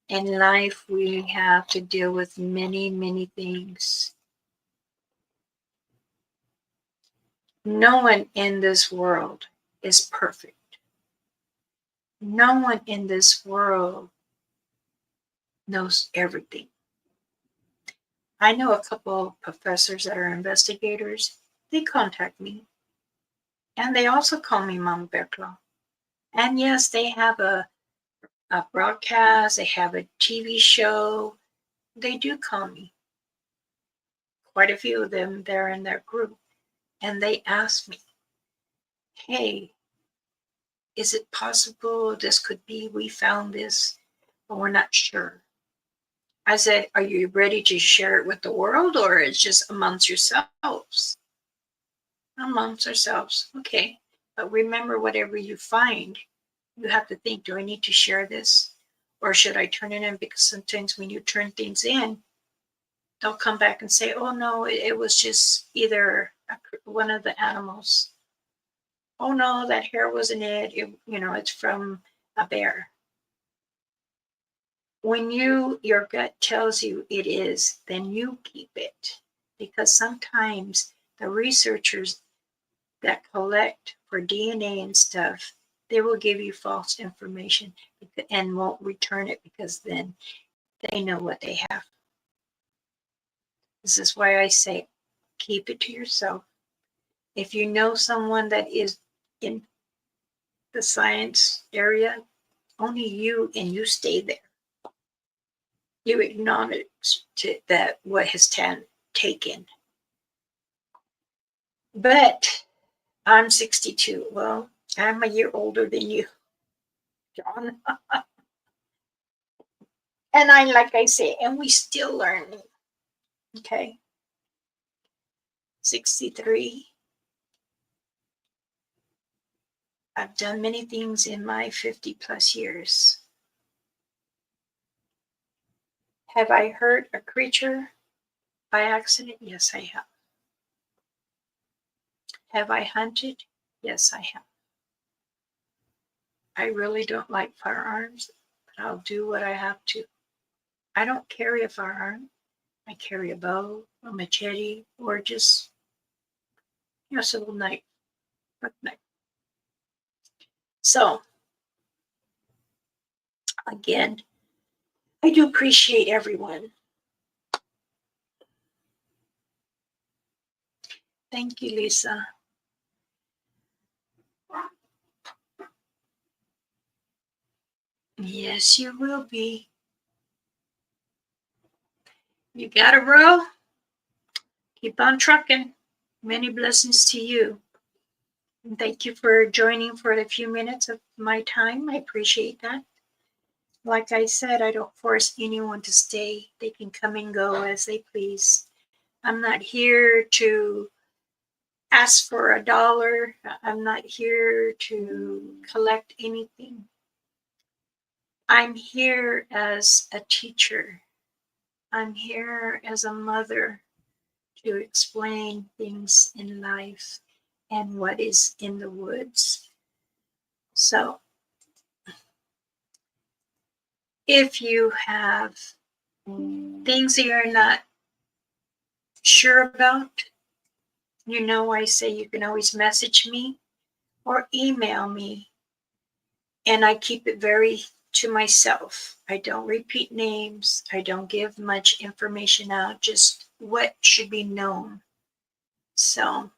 A: In life, we have to deal with many, many things. No one in this world is perfect. No one in this world knows everything. I know a couple of professors that are investigators. They contact me. And they also call me Mama Bear Claw. And yes, they have a broadcast, they have a TV show. They do call me. Quite a few of them, they're in their group. And they ask me, hey, is it possible this could be, we found this, but we're not sure. I said, are you ready to share it with the world, or it's just amongst yourselves? Amongst ourselves. Okay. But remember, whatever you find, you have to think, do I need to share this? Or should I turn it in? Because sometimes when you turn things in, they'll come back and say, oh no, it was just either one of the animals. Oh no, that hair wasn't it. It's from a bear. When your gut tells you it is, then you keep it. Because sometimes the researchers that collect for DNA and stuff, they will give you false information and won't return it, because then they know what they have. This is why I say keep it to yourself. If you know someone that is in the science area, only you, and you stay there. You acknowledge that what has taken. But I'm 62. Well, I'm a year older than you, John. And like I say, and we still learning. Okay. 63. I've done many things in my 50 plus years. Have I hurt a creature by accident? Yes, I have. Have I hunted? Yes, I have. I really don't like firearms, but I'll do what I have to. I don't carry a firearm. I carry a bow, a machete, or just a little knife. So, again, I do appreciate everyone. Thank you, Lisa. Yes, you will be. You got a row? Keep on trucking. Many blessings to you. And thank you for joining for a few minutes of my time. I appreciate that. Like I said, I don't force anyone to stay. They can come and go as they please. I'm not here to ask for a dollar. I'm not here to collect anything. I'm here as a teacher. I'm here as a mother to explain things in life and what is in the woods. So, if you have things that you're not sure about, you know, I say you can always message me or email me, and I keep it very to myself. I don't repeat names, I don't give much information out, just what should be known. So,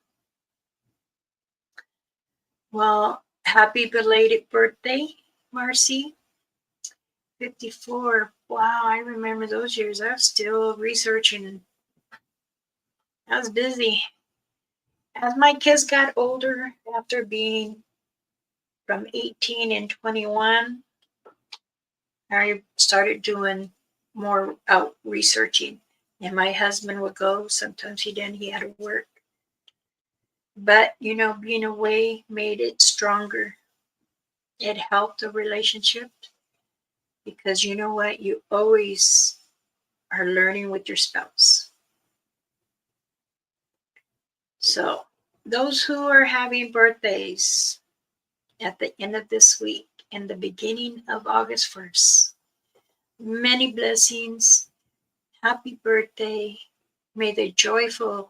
A: well, happy belated birthday, Marcy. 54. Wow, I remember those years. I was still researching. I was busy. As my kids got older, after being from 18 and 21, I started doing more out researching. And my husband would go. Sometimes he didn't, he had to work. But, you know, being away made it stronger. It helped the relationship because you know what? You always are learning with your spouse. So, those who are having birthdays at the end of this week and the beginning of August 1st, many blessings. Happy birthday. May the joyful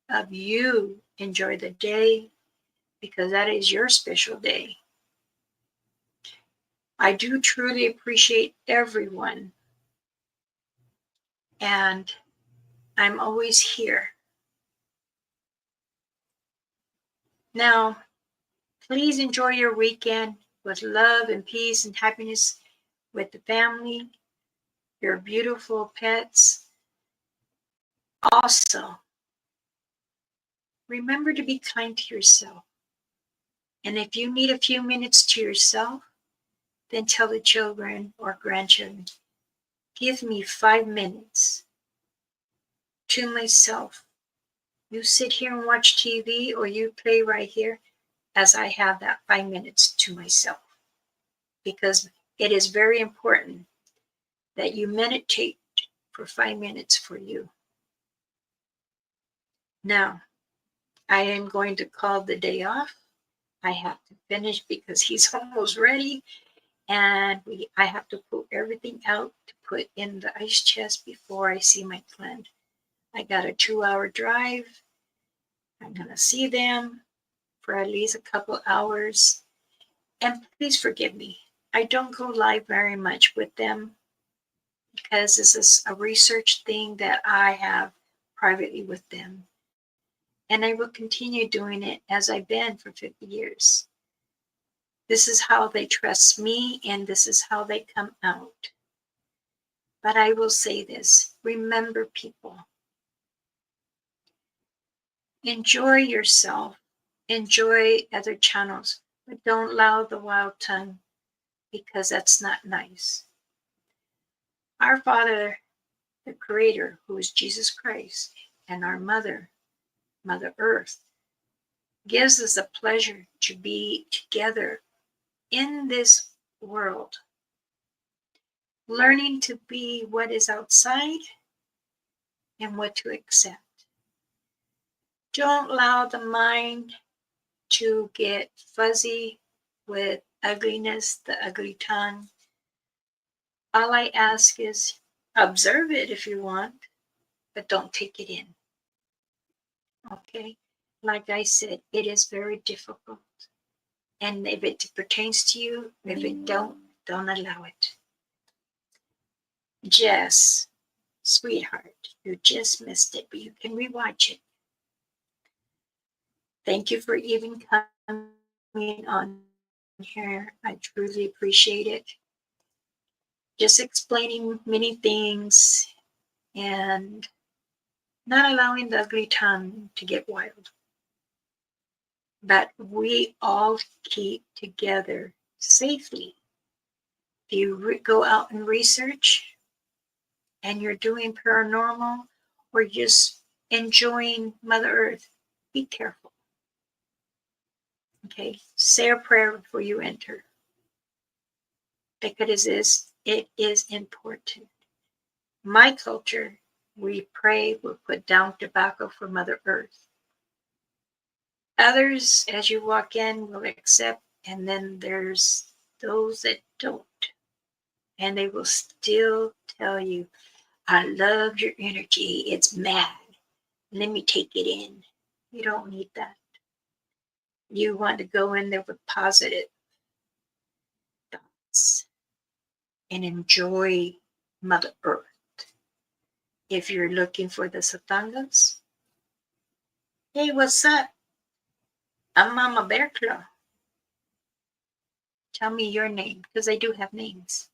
A: of you enjoy the day because that is your special day. I do truly appreciate everyone, and I'm always here. Now, please enjoy your weekend with love and peace and happiness with the family, your beautiful pets. Also, remember to be kind to yourself. And if you need a few minutes to yourself, then tell the children or grandchildren, give me 5 minutes to myself. You sit here and watch TV or you play right here as I have that 5 minutes to myself. Because it is very important that you meditate for 5 minutes for you. Now, I am going to call the day off. I have to finish because he's almost ready. And I have to put everything out to put in the ice chest before I see my client. I got a 2-hour drive. I'm going to see them for at least a couple hours. And please forgive me. I don't go live very much with them because this is a research thing that I have privately with them. And I will continue doing it as I've been for 50 years. This is how they trust me, and this is how they come out. But I will say this, remember people, enjoy yourself, enjoy other channels, but don't allow the wild tongue because that's not nice. Our Father, the Creator, who is Jesus Christ, and our Mother, Mother Earth, gives us the pleasure to be together in this world, learning to be what is outside and what to accept. Don't allow the mind to get fuzzy with ugliness, the ugly tongue. All I ask is observe it if you want, but don't take it in. Okay? Like I said, it is very difficult. And if it pertains to you, if it don't allow it. Jess, sweetheart, you just missed it, but you can rewatch it. Thank you for even coming on here. I truly appreciate it. just explaining many things and not allowing the ugly tongue to get wild. But we all keep together safely. If you go out and research and you're doing paranormal or just enjoying Mother Earth, be careful. Okay, say a prayer before you enter. Because it is important. My culture, we pray, we put down tobacco for Mother Earth. Others, as you walk in, will accept, and then there's those that don't. And they will still tell you, I love your energy. It's mad. Let me take it in. You don't need that. You want to go in there with positive thoughts and enjoy Mother Earth. If you're looking for the Satangas, hey, what's up? I'm Mama Bear Claw. Tell me your name, because I do have names.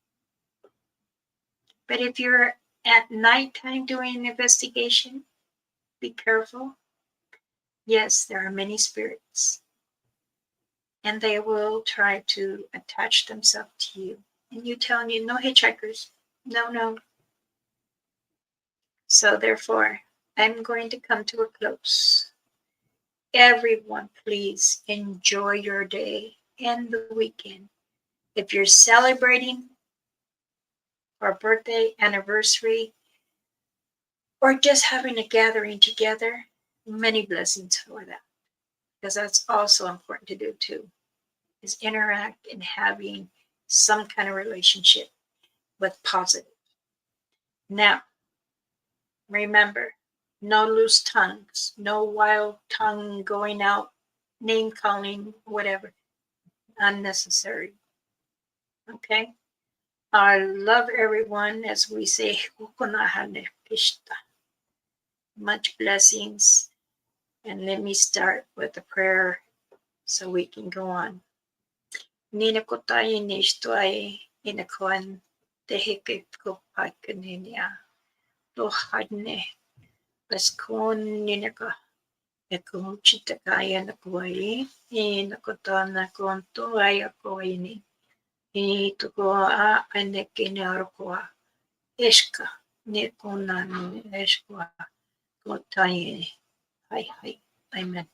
A: But if you're at nighttime doing an investigation, be careful. Yes, there are many spirits, and they will try to attach themselves to you. And you telling you, no hitchhikers, no. So therefore, I'm going to come to a close. Everyone, please enjoy your day and the weekend. If you're celebrating our birthday, anniversary, or just having a gathering together, many blessings for that. Because that's also important to do too, is interact and having some kind of relationship with positive. Now, remember, no loose tongues, no wild tongue going out, name calling, whatever. Unnecessary. Okay? I love everyone, as we say, much blessings. And let me start with a prayer so we can go on. Nina kotai nishtuai inakuan tehike kopakaninia. Lohadne baskon ninaka. Ekumchitakaya nakuai. Inakotana konto ayakoini. Itukoa anekinarokoa. Eshka. Nekuna eshka. Kotai. Hi. Amen.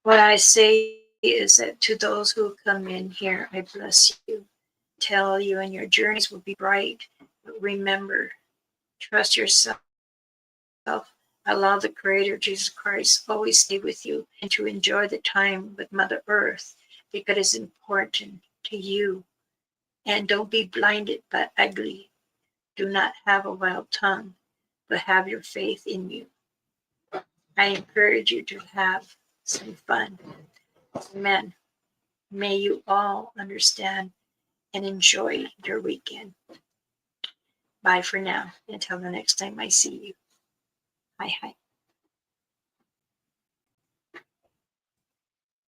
A: What I say is that to those who come in here, I bless you. Tell you, and your journeys will be bright. But remember, trust yourself. Allow the Creator, Jesus Christ, always stay with you and to enjoy the time with Mother Earth because it's important to you. And don't be blinded by ugly. Do not have a wild tongue, but have your faith in you. I encourage you to have some fun. Amen. May you all understand and enjoy your weekend. Bye for now. Until the next time I see you. Hi.